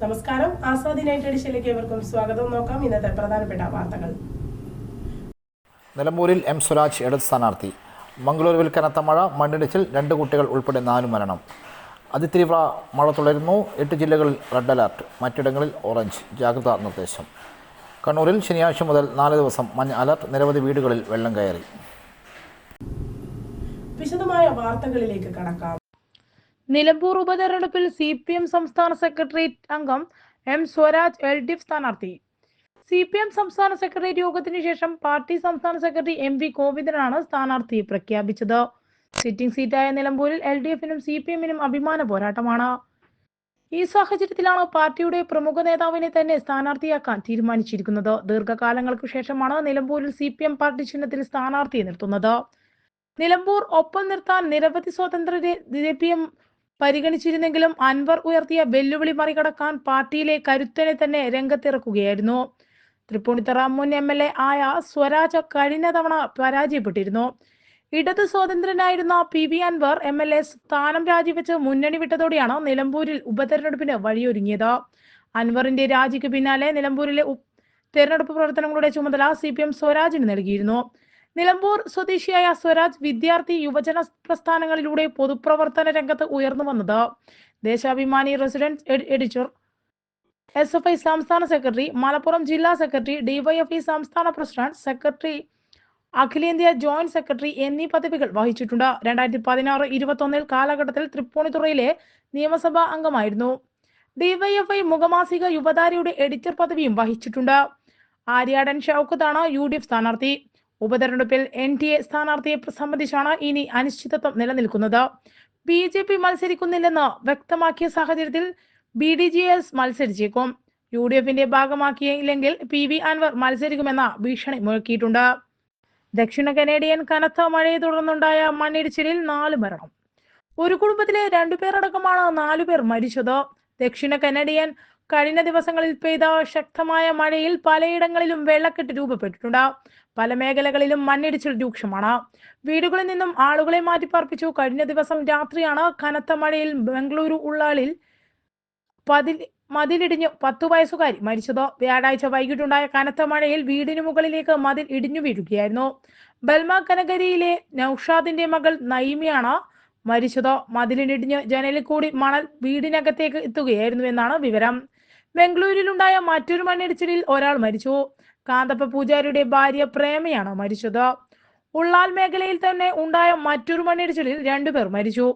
നമസ്കാരം. ആസാദി നൈറ്റ് എഡിഷനിലേക്ക് ഏവർക്കും സ്വാഗതം. നോക്കാം ഇന്നത്തെ പ്രധാനപ്പെട്ട വാർത്തകൾ. നിലമ്പൂരിൽ എം സ്വരാജ് ഇടത് സ്ഥാനാർത്ഥി. മംഗളൂരുവിൽ കനത്ത മഴ, മണ്ണിടിച്ചിൽ, 2 കുട്ടികൾ ഉൾപ്പെടെ 4 മരണം. അതിതീവ്ര മഴ തുടരുന്നു. 8 ജില്ലകളിൽ റെഡ് അലർട്ട്, മറ്റിടങ്ങളിൽ ഓറഞ്ച് ജാഗ്രതാ നിർദ്ദേശം. കണ്ണൂരിൽ ശനിയാഴ്ച മുതൽ 4 ദിവസം മഞ്ഞ അലർട്ട്, നിരവധി വീടുകളിൽ വെള്ളം കയറി. വിശദമായ വാർത്തകളിലേക്ക് കടക്കാം. നിലമ്പൂർ ഉപതെരഞ്ഞെടുപ്പിൽ CPM സംസ്ഥാന സെക്രട്ടേറിയറ്റ് അംഗം എം സ്വരാജ് LDF സ്ഥാനാർത്ഥി. CPM സംസ്ഥാന സെക്രട്ടേറിയറ്റ് യോഗത്തിന് ശേഷം പാർട്ടി സംസ്ഥാന സെക്രട്ടറി MV ഗോവിന്ദനാണ് സ്ഥാനാർത്ഥിയെ പ്രഖ്യാപിച്ചത്. സിറ്റിംഗ് സീറ്റായ നിലമ്പൂരിൽ LDFനും CPMനും അഭിമാന പോരാട്ടമാണ്. ഈ സാഹചര്യത്തിലാണ് പാർട്ടിയുടെ പ്രമുഖ നേതാവിനെ തന്നെ സ്ഥാനാർത്ഥിയാക്കാൻ തീരുമാനിച്ചിരിക്കുന്നത്. ദീർഘകാലങ്ങൾക്ക് ശേഷമാണ് നിലമ്പൂരിൽ CPM പാർട്ടി ചിഹ്നത്തിൽ സ്ഥാനാർത്ഥിയെ നിർത്തുന്നത്. നിലമ്പൂർ ഒപ്പം നിർത്താൻ നിരവധി സ്വതന്ത്രരെ CPM പരിഗണിച്ചിരുന്നെങ്കിലും അൻവർ ഉയർത്തിയ വെല്ലുവിളി മറികടക്കാൻ പാർട്ടിയിലെ കരുത്തനെ തന്നെ രംഗത്തിറക്കുകയായിരുന്നു. തൃപ്പൂണിത്തറ മുൻ MLA ആയ സ്വരാജ് കഴിഞ്ഞ തവണ പരാജയപ്പെട്ടിരുന്നു. ഇടത് സ്വതന്ത്രനായിരുന്ന PV അൻവർ MLA സ്ഥാനം രാജിവെച്ച് മുന്നണി വിട്ടതോടെയാണ് നിലമ്പൂരിൽ ഉപതെരഞ്ഞെടുപ്പിന് വഴിയൊരുങ്ങിയത്. അൻവറിന്റെ രാജിക്ക് പിന്നാലെ നിലമ്പൂരിലെ തെരഞ്ഞെടുപ്പ് പ്രവർത്തനങ്ങളുടെ ചുമതല CPM സ്വരാജിന് നൽകിയിരുന്നു. നിലമ്പൂർ സ്വദേശിയായ സ്വരാജ് വിദ്യാർത്ഥി യുവജന പ്രസ്ഥാനങ്ങളിലൂടെ പൊതുപ്രവർത്തന രംഗത്ത് ഉയർന്നു വന്നത്. ദേശാഭിമാനി റെസിഡന്റ് എഡിറ്റർ, SFI സംസ്ഥാന സെക്രട്ടറി, മലപ്പുറം ജില്ലാ സെക്രട്ടറി, DYFI സംസ്ഥാന പ്രസിഡന്റ്, സെക്രട്ടറി, അഖിലേന്ത്യാ ജോയിന്റ് സെക്രട്ടറി എന്നീ പദവികൾ വഹിച്ചിട്ടുണ്ട്. 2016-21 കാലഘട്ടത്തിൽ തൃപ്പൂണിത്തുറയിലെ നിയമസഭാ അംഗമായിരുന്നു. DYFI മുഖമാസിക യുവതാരയുടെ എഡിറ്റർ പദവിയും വഹിച്ചിട്ടുണ്ട്. ആര്യാടൻ ഷൗക്കത്താണ് UDF സ്ഥാനാർത്ഥി. ഉപതെരഞ്ഞെടുപ്പിൽ NDA സ്ഥാനാർത്ഥിയെ സംബന്ധിച്ചാണ് ഇനി അനിശ്ചിതത്വം നിലനിൽക്കുന്നത്. BJP മത്സരിക്കുന്നില്ലെന്ന് വ്യക്തമാക്കിയ സാഹചര്യത്തിൽ BDJS മത്സരിച്ചേക്കും. UDFന്റെ ഭാഗമാക്കിയില്ലെങ്കിൽ PV അൻവർ മത്സരിക്കുമെന്ന ഭീഷണി മുഴക്കിയിട്ടുണ്ട്. ദക്ഷിണ കനേഡിയൻ കനത്ത മഴയെ തുടർന്നുണ്ടായ മണ്ണിടിച്ചിലിൽ 4 മരണം. ഒരു കുടുംബത്തിലെ 2 പേർ അടക്കമാണ് 4 പേർ മരിച്ചത്. ദക്ഷിണ കനേഡിയൻ കഴിഞ്ഞ ദിവസങ്ങളിൽ പെയ്ത ശക്തമായ മഴയിൽ പലയിടങ്ങളിലും വെള്ളക്കെട്ട് രൂപപ്പെട്ടിട്ടുണ്ട്. പല മേഖലകളിലും മണ്ണിടിച്ചിൽ രൂക്ഷമാണ്. വീടുകളിൽ നിന്നും ആളുകളെ മാറ്റിപ്പാർപ്പിച്ചു. കഴിഞ്ഞ ദിവസം രാത്രിയാണ് കനത്ത മഴയിൽ ബംഗളൂരു ഉള്ളാളിൽ മതിലിടിഞ്ഞു 10 വയസ്സുകാരി മരിച്ചത്. വ്യാഴാഴ്ച വൈകിട്ടുണ്ടായ കനത്ത മഴയിൽ വീടിനു മുകളിലേക്ക് മതിൽ ഇടിഞ്ഞു വീഴുകയായിരുന്നു. ബൽമ കനഗരിയിലെ നൌഷാദിന്റെ മകൾ നയിമയാണ് മരിച്ചത്. മതിലിടിഞ്ഞ് ജനലിൽ കൂടി മണൽ വീടിനകത്തേക്ക് എത്തുകയായിരുന്നു എന്നാണ് വിവരം. ബംഗളൂരിലുണ്ടായ മറ്റൊരു മണ്ണിടിച്ചിലിൽ ഒരാൾ മരിച്ചു. കാന്തപ്പ പൂജാരിയുടെ ഭാര്യ പ്രേമയാണ് മരിച്ചത്. ഉള്ളാൽ മേഖലയിൽ തന്നെ ഉണ്ടായ മറ്റൊരു മണ്ണിടിച്ചിലിൽ 2 പേർ മരിച്ചു.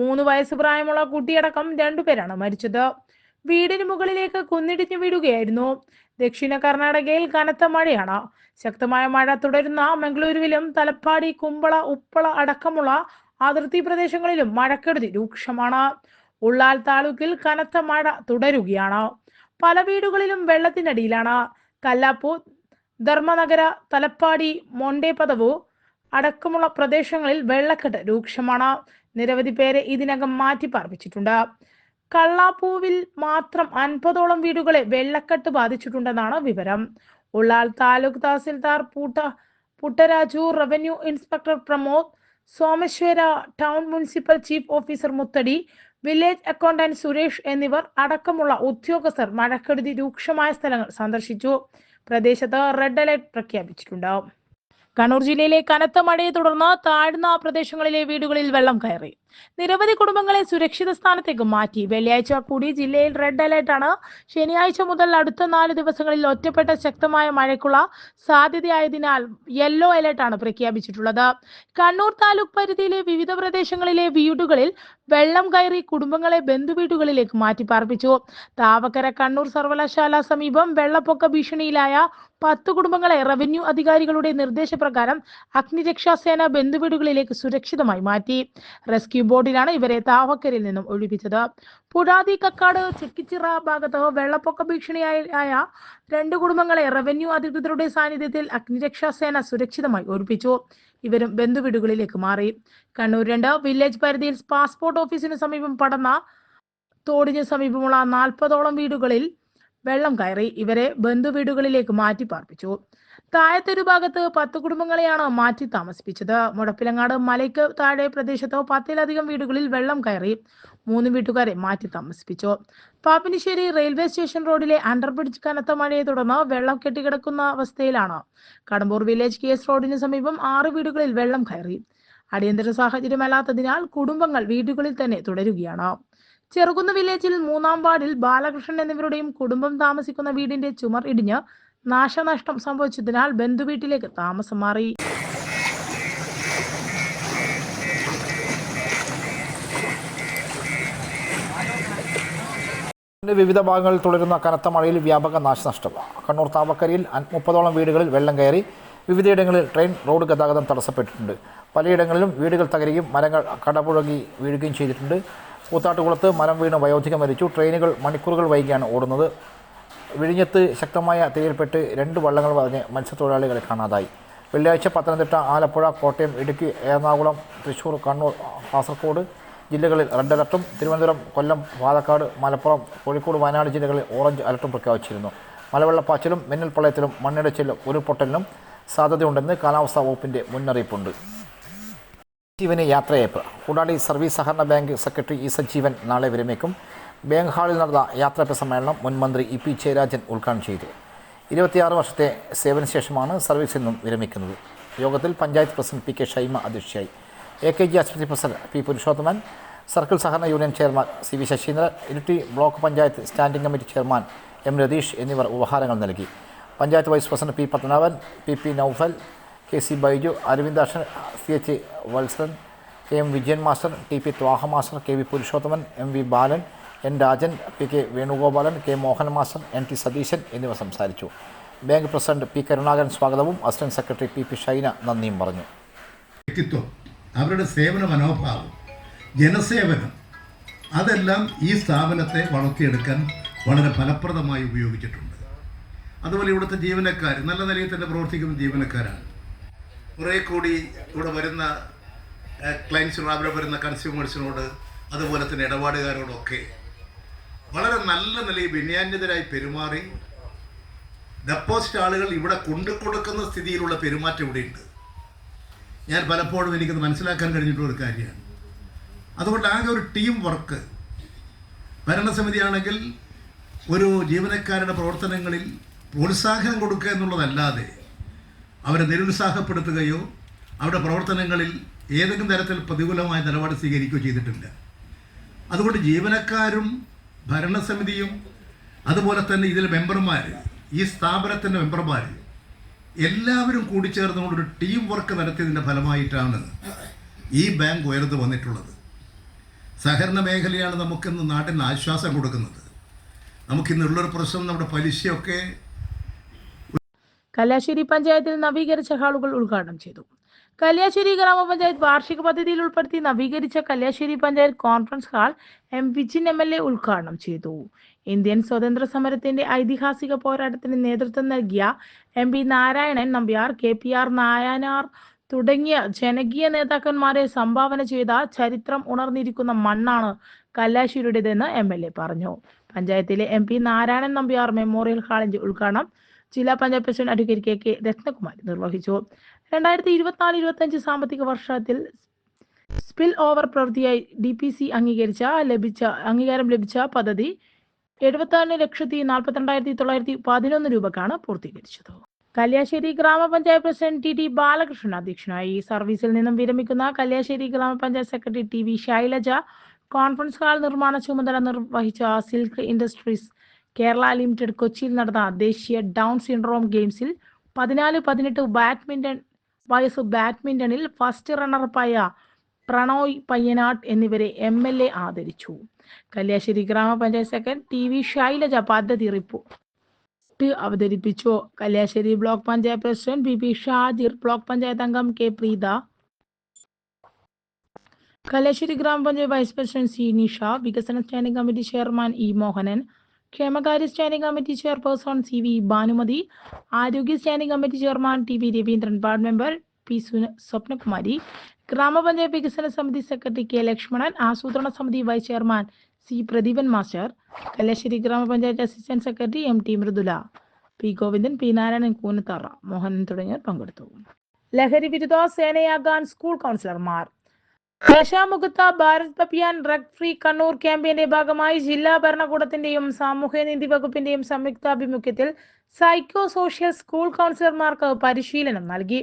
3 വയസ്സ് പ്രായമുള്ള കുട്ടിയടക്കം 2 പേരാണ് മരിച്ചത്. വീടിന് മുകളിലേക്ക് കുന്നിടിഞ്ഞു വീഴുകയായിരുന്നു. ദക്ഷിണ കർണാടകയിൽ കനത്ത മഴയാണ്. ശക്തമായ മഴ തുടരുന്ന മംഗളൂരുവിലും തലപ്പാടി, കുമ്പള, ഉപ്പള അടക്കമുള്ള അതിർത്തി പ്രദേശങ്ങളിലും മഴക്കെടുതി രൂക്ഷമാണ്. ഉള്ളാൽ താലൂക്കിൽ കനത്ത മഴ തുടരുകയാണ്. പല വീടുകളിലും വെള്ളത്തിനടിയിലാണ്. കല്ലാപ്പൂ, ധർമ്മനഗര, തലപ്പാടി, മൊണ്ടേപദവു അടക്കമുള്ള പ്രദേശങ്ങളിൽ വെള്ളക്കെട്ട് രൂക്ഷമാണ്. നിരവധി പേരെ ഇതിനകം മാറ്റിപ്പാർപ്പിച്ചിട്ടുണ്ട്. കള്ളാപ്പൂവിൽ മാത്രം 50ഓളം വീടുകളെ വെള്ളക്കെട്ട് ബാധിച്ചിട്ടുണ്ടെന്നാണ് വിവരം. Ullal taluk tahsildar Puttaraju, revenue inspector Pramod Someshwara, town municipal chief officer Muttadi, village accountant Suresh എന്നിവർ അടക്കമുള്ള ഉദ്യോഗസ്ഥർ മഴക്കെടുതി രൂക്ഷമായ സ്ഥലങ്ങൾ സന്ദർശിച്ചു. പ്രദേശത്ത് റെഡ് അലർട്ട് പ്രഖ്യാപിച്ചിട്ടുണ്ട്. കണ്ണൂർ ജില്ലയിലെ കനത്ത മഴയെ തുടർന്ന് താഴ്ന്ന പ്രദേശങ്ങളിലെ വീടുകളിൽ വെള്ളം കയറി. നിരവധി കുടുംബങ്ങളെ സുരക്ഷിത സ്ഥാനത്തേക്ക് മാറ്റി. വെള്ളിയാഴ്ച കൂടി ജില്ലയിൽ റെഡ് അലർട്ടാണ്. ശനിയാഴ്ച മുതൽ അടുത്ത 4 ദിവസങ്ങളിൽ ഒറ്റപ്പെട്ട ശക്തമായ മഴയ്ക്കുള്ള സാധ്യതയായതിനാൽ യെല്ലോ അലർട്ടാണ് പ്രഖ്യാപിച്ചിട്ടുള്ളത്. കണ്ണൂർ താലൂക്ക് പരിധിയിലെ വിവിധ പ്രദേശങ്ങളിലെ വീടുകളിൽ വെള്ളം കയറി കുടുംബങ്ങളെ ബന്ധുവീടുകളിലേക്ക് മാറ്റി പാർപ്പിച്ചു. താവക്കര കണ്ണൂർ സർവകലാശാല സമീപം വെള്ളപ്പൊക്ക ഭീഷണിയിലായ 10 കുടുംബങ്ങളെ റവന്യൂ അധികാരികളുടെ നിർദ്ദേശപ്രകാരം അഗ്നിരക്ഷാസേന ബന്ധുവീടുകളിലേക്ക് സുരക്ഷിതമായി മാറ്റി. റെസ്ക്യൂ ബോട്ടിലാണ് ഇവരെ താവക്കരയിൽ നിന്നും ഒഴിപ്പിച്ചത്. പുഴാതി കക്കാട് ചെക്കിച്ചിറ ഭാഗത്ത് വെള്ളപ്പൊക്ക ഭീഷണിയായ 2 കുടുംബങ്ങളെ റവന്യൂ അധികൃതരുടെ സാന്നിധ്യത്തിൽ അഗ്നിരക്ഷാസേന സുരക്ഷിതമായി ഒഴിപ്പിച്ചു. ഇവരും ബന്ധുവീടുകളിലേക്ക് മാറി. കണ്ണൂർ 2 വില്ലേജ് പരിധിയിൽ പാസ്പോർട്ട് ഓഫീസിന് സമീപം പടന്ന തോടിന് സമീപമുള്ള 40ഓളം വീടുകളിൽ വെള്ളം കയറി. ഇവരെ ബന്ധുവീടുകളിലേക്ക് മാറ്റി പാർപ്പിച്ചു. താഴത്തൊരു ഭാഗത്ത് 10 കുടുംബങ്ങളെയാണ് മാറ്റി താമസിപ്പിച്ചത്. മുടപ്പിലങ്ങാട് മലയ്ക്ക് താഴെ പ്രദേശത്ത് 10ലധികം വീടുകളിൽ വെള്ളം കയറി. 3 വീട്ടുകാരെ മാറ്റി താമസിപ്പിച്ചു. പാപ്പിനിശ്ശേരി റെയിൽവേ സ്റ്റേഷൻ റോഡിലെ അണ്ടർബ്രിഡ്ജ് കനത്ത മഴയെ തുടർന്ന് വെള്ളം കെട്ടിക്കിടക്കുന്ന അവസ്ഥയിലാണ്. കടമ്പൂർ വില്ലേജ് കേസ് റോഡിന് സമീപം 6 വീടുകളിൽ വെള്ളം കയറി. അടിയന്തര സാഹചര്യമല്ലാത്തതിനാൽ കുടുംബങ്ങൾ വീടുകളിൽ തന്നെ തുടരുകയാണ്. ചെറുകുന്ന് വില്ലേജിൽ 3-ാം വാർഡിൽ ബാലകൃഷ്ണൻ എന്നിവരുടെയും കുടുംബം താമസിക്കുന്ന വീടിന്റെ ചുമർ ഇടിഞ്ഞ് നാശനഷ്ടം സംഭവിച്ചതിനാൽ ബന്ധുവീട്ടിലേക്ക് താമസം മാറി. വിവിധ ഭാഗങ്ങളിൽ തുടരുന്ന കനത്ത മഴയിൽ വ്യാപക നാശനഷ്ടം. കണ്ണൂർ താവക്കരയിൽ 30ഓളം വീടുകളിൽ വെള്ളം കയറി. വിവിധയിടങ്ങളിൽ ട്രെയിൻ റോഡ് ഗതാഗതം തടസ്സപ്പെട്ടിട്ടുണ്ട്. പലയിടങ്ങളിലും വീടുകൾ തകരുകയും മരങ്ങൾ കടപുഴകി വീഴുകയും ചെയ്തിട്ടുണ്ട്. കൂത്താട്ടുകുളത്ത് മരം വീണ് വയോധിക മരിച്ചു. ട്രെയിനുകൾ മണിക്കൂറുകൾ വൈകിയാണ് ഓടുന്നത്. വിഴിഞ്ഞത്ത് ശക്തമായ തീയിൽപ്പെട്ട് 2 വള്ളങ്ങൾ പറഞ്ഞ് മത്സ്യത്തൊഴിലാളികളെ കാണാതായി. വെള്ളിയാഴ്ച പത്തനംതിട്ട, ആലപ്പുഴ, കോട്ടയം, ഇടുക്കി, എറണാകുളം, തൃശ്ശൂർ, കണ്ണൂർ, കാസർഗോഡ് ജില്ലകളിൽ റെഡ് അലർട്ടും തിരുവനന്തപുരം, കൊല്ലം, പാലക്കാട്, മലപ്പുറം, കോഴിക്കോട്, വയനാട് ജില്ലകളിൽ ഓറഞ്ച് അലർട്ടും പ്രഖ്യാപിച്ചിരുന്നു. മലവെള്ളപ്പാച്ചിലും മിന്നൽ പ്രളയത്തിലും മണ്ണിടിച്ചിലും ഉരുൾപൊട്ടലിനും സാധ്യതയുണ്ടെന്ന് കാലാവസ്ഥാ വകുപ്പിൻ്റെ മുന്നറിയിപ്പുണ്ട്. സജീവന് യാത്രയയപ്പ്. കൂടാളി സർവീസ് സഹകരണ ബാങ്ക് സെക്രട്ടറി ഇ സജീവൻ നാളെ വിരമിക്കും. ബാങ്ക് ഹാളിൽ നടന്ന യാത്രയയപ്പ് സമ്മേളനം മുൻ മന്ത്രി ഇ പി ജയരാജൻ ഉദ്ഘാടനം ചെയ്തു. 26 വർഷത്തെ സേവനശേഷമാണ് സർവീസിൽ നിന്നും വിരമിക്കുന്നത്. യോഗത്തിൽ panchayat president P K Shaima അധ്യക്ഷയായി. AKG ആശുപത്രി പ്രസിഡന്റ് പി പുരുഷോത്തമൻ, സർക്കിൾ സഹകരണ union chairman CV Sasheendran, Iritty block panchayat standing committee chairman M Ratheesh എന്നിവർ ഉപഹാരങ്ങൾ നൽകി. Panchayat vice president P Padmanabhan, PP Noufal, KC Baiju, Aravindakshan, CH Valsan, KM Vijayan master, TP Thwaha master, KV Purushothaman, MV Balan, N Rajan, PK Venugopalan, K Mohan master, NT Satheesan എന്നിവർ സംസാരിച്ചു. Bank president P Karunakaran സ്വാഗതവും assistant secretary PP Shaina നന്ദിയും പറഞ്ഞു. അവരുടെ സേവന മനോഭാവം, ജനസേവനം, അതെല്ലാം ഈ സ്ഥാപനത്തെ വളർത്തിയെടുക്കാൻ വളരെ ഫലപ്രദമായി ഉപയോഗിച്ചിട്ടുണ്ട്. അതുപോലെ ഇവിടുത്തെ ജീവനക്കാർ നല്ല നിലയിൽ തന്നെ പ്രവർത്തിക്കുന്ന ജീവനക്കാരാണ്. കുറേ കൂടി ഇവിടെ വരുന്ന ക്ലയൻസിനോട്, അവിടെ വരുന്ന കൺസ്യൂമേഴ്സിനോട്, അതുപോലെ തന്നെ ഇടപാടുകാരോടൊക്കെ വളരെ നല്ല നിലയിൽ വിനയാന്വിതരായി പെരുമാറി ഡെപ്പോസിറ്റ് ആളുകൾ ഇവിടെ കൊണ്ടുകൊടുക്കുന്ന സ്ഥിതിയിലുള്ള പെരുമാറ്റം ഇവിടെയുണ്ട്. ഞാൻ പലപ്പോഴും എനിക്കത് മനസ്സിലാക്കാൻ കഴിഞ്ഞിട്ടുള്ളൊരു കാര്യമാണ്. അതുകൊണ്ട് ആകെ ഒരു ടീം വർക്ക്, ഭരണസമിതിയാണെങ്കിൽ ഒരു ജീവനക്കാരുടെ പ്രവർത്തനങ്ങളിൽ പ്രോത്സാഹനം കൊടുക്കുക എന്നുള്ളതല്ലാതെ അവരെ നിരുത്സാഹപ്പെടുത്തുകയോ അവരുടെ പ്രവർത്തനങ്ങളിൽ ഏതെങ്കിലും തരത്തിൽ പ്രതികൂലമായ നിലപാട് സ്വീകരിക്കുകയോ ചെയ്തിട്ടില്ല. അതുകൊണ്ട് ജീവനക്കാരും ഭരണസമിതിയും അതുപോലെ തന്നെ ഇതിലെ മെമ്പർമാർ, ഈ സ്ഥാപനത്തിൻ്റെ മെമ്പർമാർ എല്ലാവരും കൂടിച്ചേർന്നുകൊണ്ടൊരു ടീം വർക്ക് നടത്തിയതിൻ്റെ ഫലമായിട്ടാണ് ഈ ബാങ്ക് ഉയർന്നു വന്നിട്ടുള്ളത്. സഹകരണ മേഖലയാണ് നമുക്കിന്ന് നാട്ടിന് ആശ്വാസം കൊടുക്കുന്നത്. നമുക്കിന്നുള്ളൊരു പ്രശ്നം നമ്മുടെ പലിശയൊക്കെ. കല്യാശ്ശേരി പഞ്ചായത്തിൽ നവീകരിച്ച ഹാളുകൾ ഉദ്ഘാടനം ചെയ്തു. കല്യാശ്ശേരി ഗ്രാമപഞ്ചായത്ത് വാർഷിക പദ്ധതിയിൽ ഉൾപ്പെടുത്തി നവീകരിച്ച Kalliasseri panchayat conference hall M Vijin MLA ഉദ്ഘാടനം ചെയ്തു. ഇന്ത്യൻ സ്വതന്ത്ര സമരത്തിന്റെ ഐതിഹാസിക പോരാട്ടത്തിന് നേതൃത്വം നൽകിയ MP നാരായണൻ നമ്പ്യാർ, KPR നായനാർ തുടങ്ങിയ ജനകീയ നേതാക്കന്മാരെ സംഭാവന ചെയ്ത ചരിത്രം ഉണർന്നിരിക്കുന്ന മണ്ണാണ് കല്യാശ്ശേരിയുടേതെന്ന് MLA പറഞ്ഞു. പഞ്ചായത്തിലെ MP നാരായണൻ നമ്പ്യാർ മെമ്മോറിയൽ ഹാളിന്റെ ഉദ്ഘാടനം ജില്ലാ panchayat president advocate KK Rathnakumari നിർവഹിച്ചു. 2024-25 സാമ്പത്തിക വർഷത്തിൽ സ്പിൽ ഓവർ പ്രവൃത്തിയായി DPC അംഗീകാരം ലഭിച്ച പദ്ധതി 76,42,911 രൂപക്കാണ് പൂർത്തീകരിച്ചത്. കല്യാശ്ശേരി ഗ്രാമപഞ്ചായത്ത് പ്രസിഡന്റ് TT ബാലകൃഷ്ണൻ അധ്യക്ഷനായി. സർവീസിൽ നിന്നും വിരമിക്കുന്ന കല്യാശ്ശേരി ഗ്രാമപഞ്ചായത്ത് secretary TV Shailaja conference hall നിർമ്മാണ ചുമതല നിർവഹിച്ച. സിൽക്ക് ഇൻഡസ്ട്രീസ് കേരള ലിമിറ്റഡ് കൊച്ചിയിൽ നടന്ന ദേശീയ ഡൗൺ സിൻഡ്രോം ഗെയിംസിൽ 14-18 ബാഡ്മിന്റണിൽ ഫസ്റ്റ് റണ്ണറപ്പായ പ്രണോയ് പയ്യനാട് എന്നിവരെ MLA ആദരിച്ചു. കല്യാശ്ശേരി ഗ്രാമപഞ്ചായത്ത് സെക്രട്ടറി TV ശൈലജ പദ്ധതി റിപ്പോർട്ട് അവതരിപ്പിച്ചു. Kalliasseri block panchayat president PP Shajir, block panchayat അംഗം K പ്രീത, കല്യാശ്ശേരി ഗ്രാമപഞ്ചായത്ത് വൈസ് പ്രസിഡന്റ് C നിഷ, വികസന standing committee chairman E Mohanan, ക്ഷേമകാര്യ standing committee chairperson CV Bhanumathi, ആരോഗ്യ standing committee chairman TV Raveendran, ward member P Swapnakumari, ഗ്രാമപഞ്ചായത്ത് വികസന സമിതി സെക്രട്ടറി K ലക്ഷ്മണൻ, ആസൂത്രണ സമിതി vice chairman C Pradeepan master, Kalliasseri ഗ്രാമപഞ്ചായത്ത് assistant secretary MT Mridula, P Govindan, P Narayanan, Koonathara Mohanan തുടങ്ങിയവർ പങ്കെടുത്തു. ലഹരി വിരുദ്ധ സേനയാകാൻ സ്കൂൾ കൗൺസിലർമാർ. നശാമുക്ത ഭാരത് അഭിയാൻ ഡ്രഗ് ഫ്രീ കണ്ണൂർ ക്യാമ്പയിന്റെ ഭാഗമായി ജില്ലാ ഭരണകൂടത്തിന്റെയും സാമൂഹ്യനീതി വകുപ്പിന്റെയും സംയുക്താഭിമുഖ്യത്തിൽ സൈക്കോ സോഷ്യൽ സ്കൂൾ കൗൺസിലർമാർക്ക് പരിശീലനം നൽകി.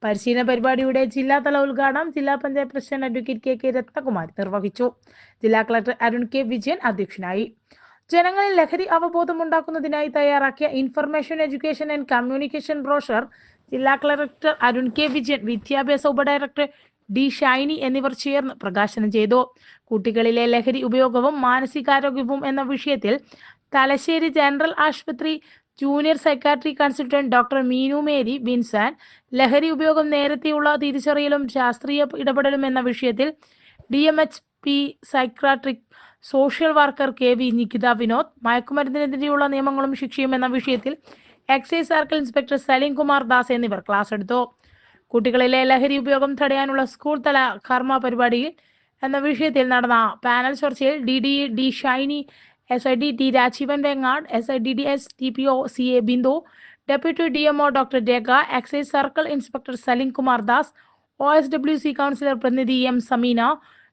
പരിശീലന പരിപാടിയുടെ ജില്ലാതല ഉദ്ഘാടനം ജില്ലാ panchayat president advocate K Ratnakumari നിർവഹിച്ചു. ജില്ലാ കളക്ടർ അരുൺ കെ വിജയൻ അധ്യക്ഷനായി. ജനങ്ങളിൽ ലഹരി അവബോധം ഉണ്ടാക്കുന്നതിനായി തയ്യാറാക്കിയ information education and communication brochure ജില്ലാ കളക്ടർ അരുൺ കെ വിജയൻ, വിദ്യാഭ്യാസ ഉപഡയറക്ടർ ഡി ഷൈനി എന്നിവർ ചേർന്ന് പ്രകാശനം ചെയ്തു. കുട്ടികളിലെ ലഹരി ഉപയോഗവും മാനസികാരോഗ്യവും എന്ന വിഷയത്തിൽ തലശ്ശേരി ജനറൽ ആശുപത്രി junior psychiatry consultant doctor Meenu Mary Vinson, ലഹരി ഉപയോഗം നേരത്തെയുള്ള തിരിച്ചറിയലും ശാസ്ത്രീയ ഇടപെടലും എന്ന വിഷയത്തിൽ DMHP psychiatric social worker KV Nikitha Vinod, മയക്കുമരുന്നിനെതിരെയുള്ള നിയമങ്ങളും ശിക്ഷയും എന്ന വിഷയത്തിൽ excise circle inspector Saleem Kumar Das എന്നിവർ ക്ലാസ് എടുത്തു. കുട്ടികളിലെ ലഹരി ഉപയോഗം തടയാനുള്ള സ്കൂൾ തല കർമ്മ പരിപാടിയിൽ എന്ന വിഷയത്തിൽ നടന്ന പാനൽ ചർച്ചയിൽ D Shiny, SID T Rajeevan Vengad, SIDDS TPO CA ബിന്ദു, deputy DMO doctor Rekha, excise circle inspector Saleem Kumar Das, OSWC counsellor പ്രതിനിധി M Sameena,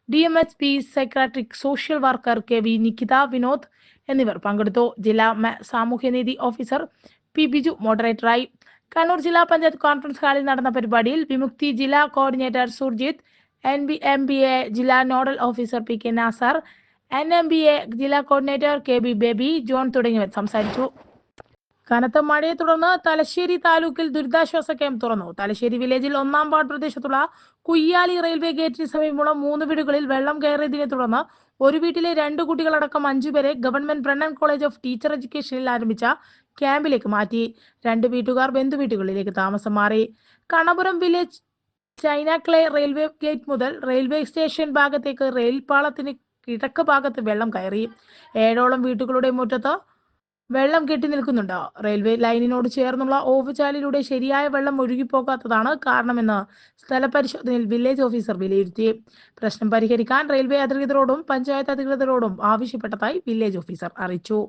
DMHP psychiatric social worker KV Nikitha Vinod എന്നിവർ പങ്കെടുത്തു. ജില്ലാ സാമൂഹ്യനീതി ഓഫീസർ P ബിജു മോഡറേറ്ററായി. കണ്ണൂർ ജില്ലാ പഞ്ചായത്ത് കോൺഫറൻസ് ഹാളിൽ നടന്ന പരിപാടിയിൽ വിമുക്തി ജില്ലാ കോർഡിനേറ്റർ സുർജിത്ത്, NBMBA ജില്ലാ nodal officer PK Nasar, NMBA ജില്ലാ കോർഡിനേറ്റർ KB ബേബി ജോൺ തുടങ്ങിയവർ സംസാരിച്ചു. കനത്ത മഴയെ തുടർന്ന് തലശ്ശേരി താലൂക്കിൽ ദുരിതാശ്വാസ ക്യാമ്പ് തുറന്നു. തലശ്ശേരി വില്ലേജിൽ 1-ാം വാർഡ് പ്രദേശത്തുള്ള കുയ്യാലി റെയിൽവേ ഗേറ്റിന് സമീപമുള്ള 3 വീടുകളിൽ വെള്ളം കയറിയതിനെ തുടർന്ന് ഒരു വീട്ടിലെ 2 കുട്ടികളടക്കം 5 പേരെ government Brennen college of teacher എഡ്യൂക്കേഷനിൽ ആരംഭിച്ച ക്യാമ്പിലേക്ക് മാറ്റി. 2 വീട്ടുകാർ ബന്ധുവീട്ടുകളിലേക്ക് താമസം മാറി. Kannapuram village China clay railway gate മുതൽ റെയിൽവേ സ്റ്റേഷൻ ഭാഗത്തേക്ക് റെയിൽ പാളത്തിന് കിഴക്ക് ഭാഗത്ത് വെള്ളം കയറി. 7ഓളം വീട്ടുകളുടെ മുറ്റത്ത് വെള്ളം കെട്ടി നിൽക്കുന്നുണ്ട്. റെയിൽവേ ലൈനിനോട് ചേർന്നുള്ള ഓവുചാലിലൂടെ ശരിയായ വെള്ളം ഒഴുകിപ്പോകാത്തതാണ് കാരണമെന്ന് സ്ഥലപരിശോധനയിൽ വില്ലേജ് ഓഫീസർ വിലയിരുത്തി. പ്രശ്നം പരിഹരിക്കാൻ റെയിൽവേ അധികൃതരോടും പഞ്ചായത്ത് അധികൃതരോടും ആവശ്യപ്പെട്ടതായി വില്ലേജ് ഓഫീസർ അറിയിച്ചു.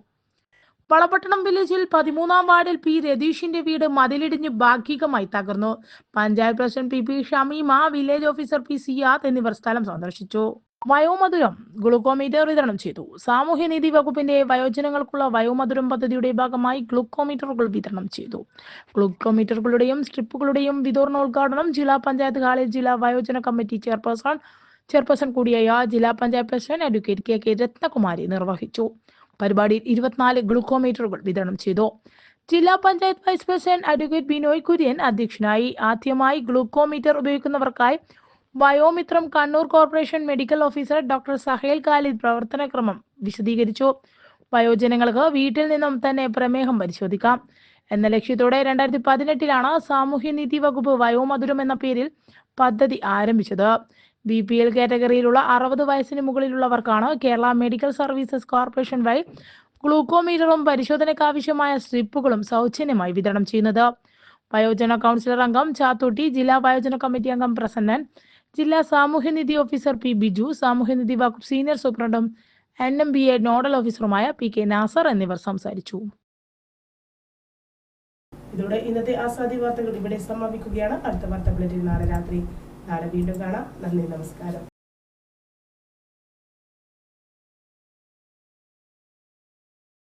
വളപട്ടണം വില്ലേജിൽ 13-ാം വാർഡിൽ P രതീഷിന്റെ വീട് മതിലിടിഞ്ഞ് ഭാഗികമായി തകർന്നു. Panchayat president PP Shameema, village officer P Siyad എന്നിവർ സ്ഥലം സന്ദർശിച്ചു. വയോമധുരം ഗ്ലൂക്കോമീറ്റർ വിതരണം ചെയ്തു. സാമൂഹ്യനീതി വകുപ്പിന്റെ വയോജനങ്ങൾക്കുള്ള വയോമധുരം പദ്ധതിയുടെ ഭാഗമായി ഗ്ലൂക്കോമീറ്ററുകൾ വിതരണം ചെയ്തു. ഗ്ലൂക്കോമീറ്ററുകളുടെയും സ്ട്രിപ്പുകളുടെയും വിതരണോദ്ഘാടനം ജില്ലാ പഞ്ചായത്ത് ഹാളിൽ ജില്ലാ വയോജന കമ്മിറ്റി ചെയർപേഴ്സൺ കൂടിയായ ജില്ലാ panchayat president advocate KK Rathnakumari നിർവഹിച്ചു. പരിപാടിയിൽ 24 ഗ്ലൂക്കോമീറ്ററുകൾ വിതരണം ചെയ്തു. ജില്ലാ panchayat vice president advocate Binoy Kurian അധ്യക്ഷനായി. ആദ്യമായി ഗ്ലൂക്കോമീറ്റർ ഉപയോഗിക്കുന്നവർക്കായി Vayomithram Kannur corporation medical officer doctor Sahel Khalid പ്രവർത്തനക്രമം വിശദീകരിച്ചു. വയോജനങ്ങൾക്ക് വീട്ടിൽ നിന്നും തന്നെ പ്രമേഹം പരിശോധിക്കാം എന്ന ലക്ഷ്യത്തോടെ 2018 സാമൂഹ്യനീതി വകുപ്പ് വയോമധുരം എന്ന പേരിൽ പദ്ധതി ആരംഭിച്ചത്. BPL കാറ്റഗറിയിലുള്ള 60 വയസ്സിന് മുകളിലുള്ളവർക്കാണ് കേരള മെഡിക്കൽ സർവീസസ് കോർപ്പറേഷൻ വഴി ഗ്ലൂക്കോമീറ്ററും പരിശോധനയ്ക്ക് ആവശ്യമായ സ്ട്രിപ്പുകളും സൗജന്യമായി വിതരണം ചെയ്യുന്നത്. വയോജന കൗൺസിലർ അംഗം ചാത്തോട്ടി, ജില്ലാ വയോജന കമ്മിറ്റി അംഗം പ്രസന്നൻ, ജില്ലാ സാമൂഹ്യനീതി ഓഫീസർ P ബിജു, സാമൂഹ്യനീതി വകുപ്പ് സീനിയർ സൂപ്രണ്ടും NMBA നോഡൽ ഓഫീസറുമായ PK നാസർ എന്നിവർ സംസാരിച്ചു. ഇതോടെ ഇന്നത്തെ ആസാദി വാർത്തകൾ ഇവിടെ സമാപിക്കുകയാണ്. അടുത്ത വാർത്താ ബുള്ളറ്റിൻ നാളെ രാത്രി. നാളെ വീണ്ടും കാണാം. നന്ദി, നമസ്കാരം.